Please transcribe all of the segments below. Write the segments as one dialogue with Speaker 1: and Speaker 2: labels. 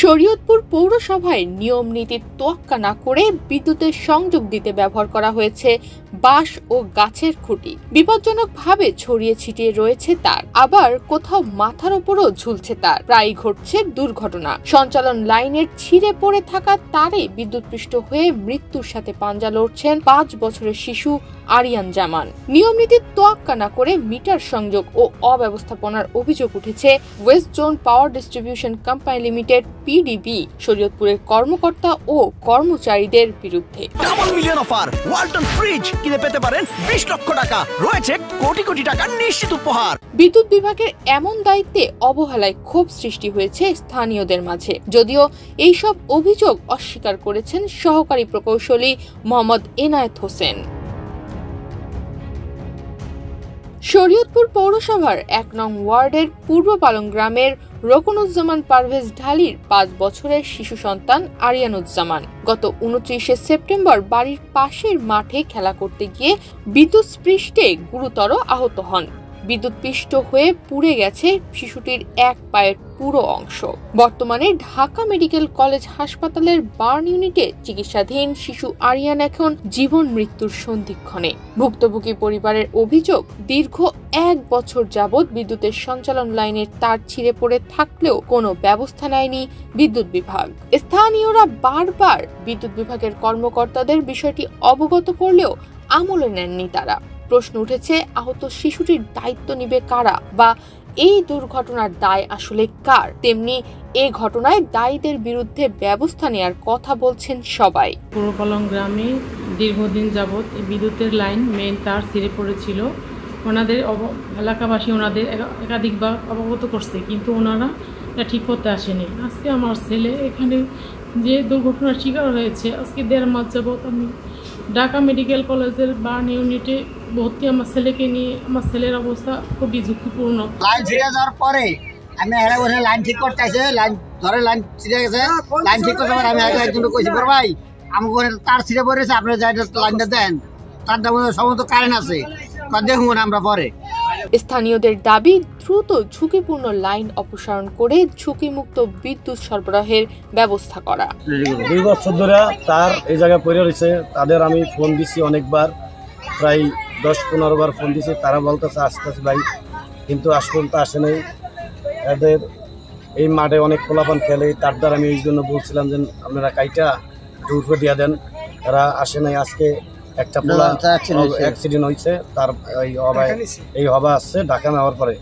Speaker 1: শরীয়তপুর পৌরসভায় নিয়ম নীতির তোয়াক্কা না করে বিদ্যুতের সংযোগ দিতে ব্যবহার করা হয়েছে বাঁশ ও গাছের খুঁটি। বিপজ্জনকভাবে ছড়িয়ে ছিটিয়ে রয়েছে তার, আবার কোথাও মাথার উপরও ঝুলছে তার। প্রায়ই ঘটছে দুর্ঘটনা। সঞ্চালন লাইনের ছিঁড়ে পড়ে থাকা তারে বিদ্যুৎপৃষ্ট হয়ে মৃত্যুর সাথে পাঞ্জা লড়ছেন 5 বছরের শিশু আরিয়ান জামান। নিয়ম নীতির তোয়াক্কা না করে মিটার সংযোগ ও অব্যবস্থাপনার অভিযোগ উঠেছে West zone power distribution company limited PDB শরীয়তপুরের কর্মকর্তা ও কর্মচারীদের বিরুদ্ধে।
Speaker 2: Double million offer Walton fridge কিনে পেতে পারেন 20 লক্ষ টাকা, রয়েছে কোটি কোটি টাকার নিশ্চিত উপহার।
Speaker 1: বিদ্যুৎ বিভাগের এমন দায়িত্বে অবহেলায় ক্ষোভ সৃষ্টি হয়েছে স্থানীয়দের মাঝে। যদিও এইসব অভিযোগ অস্বীকার করেছেন সহকারী প্রকৌশলী মোহাম্মদ এনায়েত হোসেন। শরীয়তপুর পৌরসভার 1 নং ওয়ার্ডের পূর্ব পালং গ্রামের রোকনুজ্জামান পারভেজ ঢালির 5 বছরের শিশু সন্তান আরিয়ানুজ্জামান গত 29 সেপ্টেম্বর বাড়ির পাশের মাঠে খেলা করতে গিয়ে বিদ্যুৎস্পৃষ্টে গুরুতর আহত হন। বিদ্যুৎপৃষ্ট হয়ে পুড়ে গেছে শিশুটির এক পায়ের পুরো অংশ। বর্তমানে ঢাকা মেডিকেল কলেজ হাসপাতালের বার্ন ইউনিটে চিকিৎসাধীন শিশু আরিয়ান এখন জীবন মৃত্যুর সন্ধিক্ষণে। ভুক্তভোগী পরিবারের অভিযোগ, দীর্ঘ 1 বছর যাবৎ বিদ্যুতের সঞ্চালন লাইনের তার ছিঁড়ে পড়ে থাকলেও কোনো ব্যবস্থা নেয়নি বিদ্যুৎ বিভাগ। স্থানীয়রা বারবার বিদ্যুৎ বিভাগের কর্মকর্তাদের বিষয়টি অবগত করলেও আমলে নেননি তারা। প্রশ্ন উঠেছে, আহত শিশুটির দায়িত্ব নিবে কারা, বা এই দুর্ঘটনার দায় আসলে কার? তেমনি এই ঘটনায় দায়ীদের বিরুদ্ধে ব্যবস্থা নেওয়ার কথা বলছেন সবাই।
Speaker 3: পূর্ব পালং গ্রামে দীর্ঘদিন যাবৎ বিদ্যুতের লাইন মেইন তার ছিঁড়ে পড়েছিল। ওনাদের এলাকাবাসী ওনাদের একাধিকবার অবগত করছে, কিন্তু ওনারা এটা ঠিক করতে আসেনি। আজকে আমার ছেলে এখানে যে দুর্ঘটনার শিকার হয়েছে, আজকে 1.5 মাস যাবৎ আমি ঢাকা মেডিকেল কলেজের বার্ন ইউনিটে ভর্তি। আমার ছেলেকে নিয়ে, আমার ছেলের অবস্থা খুবই ঝুঁকিপূর্ণ।
Speaker 4: লাইন ছিঁড়ে যাওয়ার পরে আমি লাইন ঠিক করতে আসে, লাইন ধরে লাইন ছিঁড়ে গেছে, লাইন ঠিক করতে পারে আমি একজন কইছি, বড় ভাই আমাকে তার ছিঁড়ে পড়েছে, আপনি যাই লাইনটা দেন, তারটা সমস্ত কারেন্ট আছে, দেখুন আমরা পরে।
Speaker 1: স্থানীয়দের দাবি, দ্রুত ঝুঁকিপূর্ণ লাইন অপসারণ করে ঝুঁকিমুক্ত বিদ্যুৎ সরবরাহের ব্যবস্থা করা।
Speaker 5: 2 বছর ধরে তার এই জায়গায় পড়ে রয়েছে। তাদের আমি ফোন দিছি অনেকবার, প্রায় 10-15 বার ফোন দিছি। তারা বলতেছে আসতেছে ভাই, কিন্তু আজ পর্যন্ত আসে নাই। এদের এই মাঠে অনেক পোলাপান খেলে, তার দ্বারা আমি এই জন্য বলছিলাম যে আপনারা কাইটা দূর করে দিয়ে দেন। এরা আসে নাই। আজকে একটা পোলা অ্যাক্সিডেন্ট হয়েছে, তার এই হবা আসছে ঢাকা নেওয়ার পরে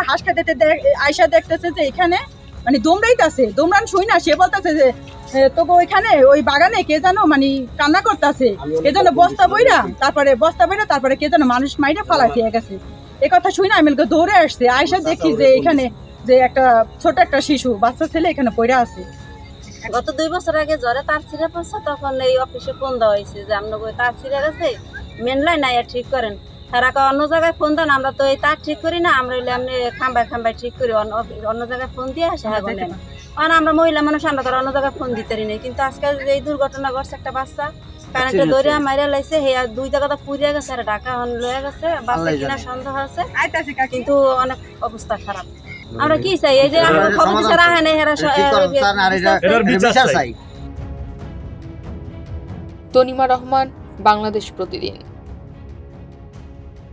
Speaker 6: হাঁস খাইতে আয়সা দেখতেছে যে এখানে মানে দৌড়াইতেছে, দৌড়ান শুই না, সে বলতেছে যে তোকে ওইখানে ওই বাগানে কে যেন মানে কান্না করতেছে, কে যেন বস্তা বইরা তারপরে কে যেন মানুষ মাইরে ফালা খেয়ে গেছে। এ কথা শুই না আমি দৌড়ে আসছে, আয়সা দেখি যে এখানে যে একটা ছোট একটা শিশু বাচ্চা ছেলে এখানে পড়ে আছে।
Speaker 7: গত 2 বছর আগে জ্বরে তার ছিঁড়ে পড়ছে, তখন এই অফিসে ফোন দেওয়া হয়েছে যে আমরা তার ছিঁড়ে গেছে, মেন লাইন নাই ঠিক করেন। তারা অন্য জায়গায় ফোন দেন, আমরা তো এই তার ঠিক করি না, আমরা এমনি খাম্বায় ঠিক করি, অন্য জায়গায় ফোন দিয়ে আসে। কারণ আমরা মহিলা মানুষ, আমরা তো অন্য জায়গায় ফোন দিতে নেই। কিন্তু আজকে এই দুর্ঘটনা ঘটছে, একটা বাচ্চা কারেন্টে দৌড়িয়া মাইরা লাইছে, হে 2 জায়গাতে পুড়িয়া গেছে, আর ঢাকা লয়ে গেছে, বাচ্চা কিনা সন্দেহ আছে, কিন্তু অনেক অবস্থা খারাপ। আমরা কি চাই, এই যে খবর দিচ্ছে রাখে নেই,
Speaker 1: তনিমা রহমান, বাংলাদেশ প্রতিদিন।